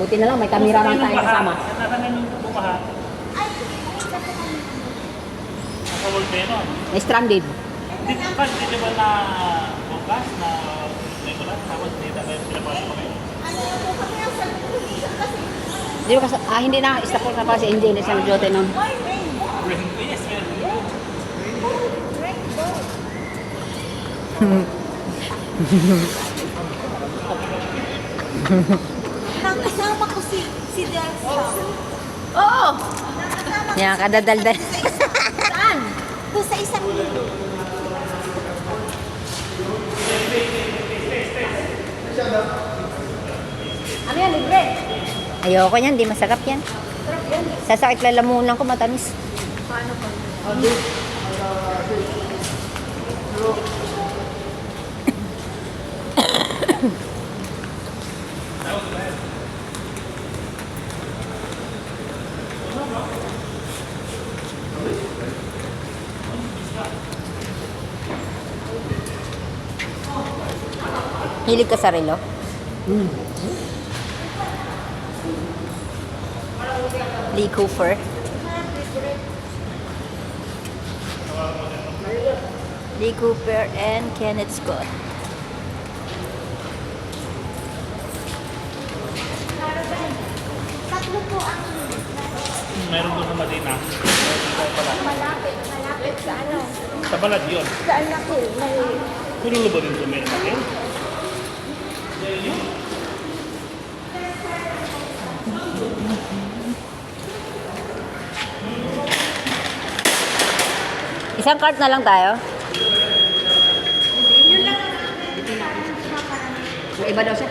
Buti na lang, may cameraman tayo kasama. Nasa na yung bukahan. Nasa volcano. Stranded. Di ba na bukas na Nicolas? Tapos dito ba yung pinapasok kami? Di ba hindi na, stop na pa si Angel sa Jote nun. Yes, yun. Nakasama ko si Delsa. Oo! Yan, kadadaldal. Saan? Doon sa isang lilo. Ano yan, libre? Ayoko yan, di masarap yan. Sasakit lalamunan ko, matamis. Paano pa? Hilig ka sa relo? Lee Cooper. Lee Cooper and Kenneth Scott. Tatlo po ang Meron doon sa Madina. malapit sa ano. Sa balad yun. Saan ako? May Kulo ba rin sa meron natin? Isang cart na lang tayo. May iba daw siya.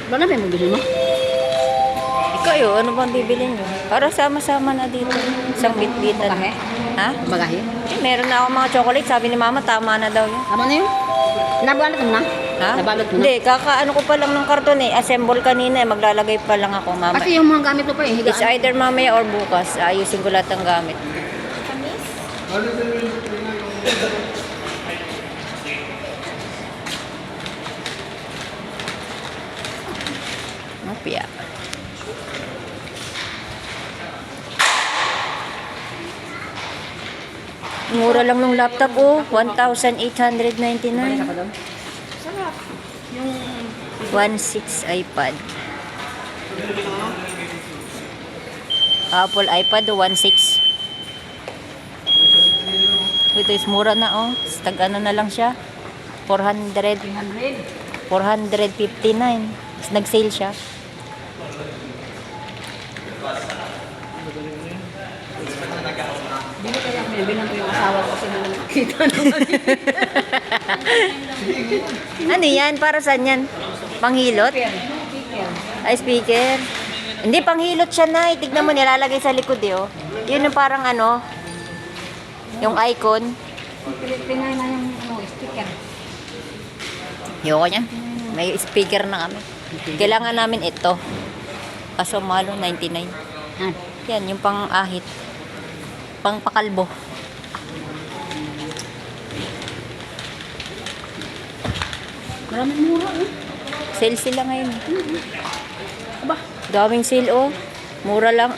Wala na may bibili mo? Ikaw yun, ano bang bibilin nyo? Para sama-sama na dito. Isang bitbitan. Bagahe? Ha? Bagahe? Eh, meron na ako mga chocolate. Sabi ni mama, tama na daw yun. Tama na yun? Nabalot mo na? Ha? Nabalot mo na? Hindi, kakaano ko pa lang ng karton eh. Assemble kanina eh. Maglalagay pa lang ako, mama. Kasi yung mga gamit mo pa eh. It's either mamaya or bukas. Ayusin ko lahat ng gamit. kamis. Mapia. Mura lang ng laptop oh. 1,899. Ako doon. Sarap. 1.6 iPad. Apple iPad 1.6. Ito is mura na oh. Tag ano na lang siya. 400. 459. Nag-sale siya. Hindi kaya may bilang ko yung asawa ko kasi nung nakita naman. Ano yan? Para saan yan? Panghilot? Ay, speaker. Hindi, panghilot siya na. Tignan mo, nilalagay sa likod eh oh. Yun yung parang ano, yung icon. Pinay na yung sticker. Yoko niya. May speaker na kami. Kailangan namin ito. Kaso malo, 99. Ah, Yan, yung pang-ahit. Pang-pakalbo. maraming mura eh. Sale sila ngayon. Aba, Daming sale oh. Mura lang.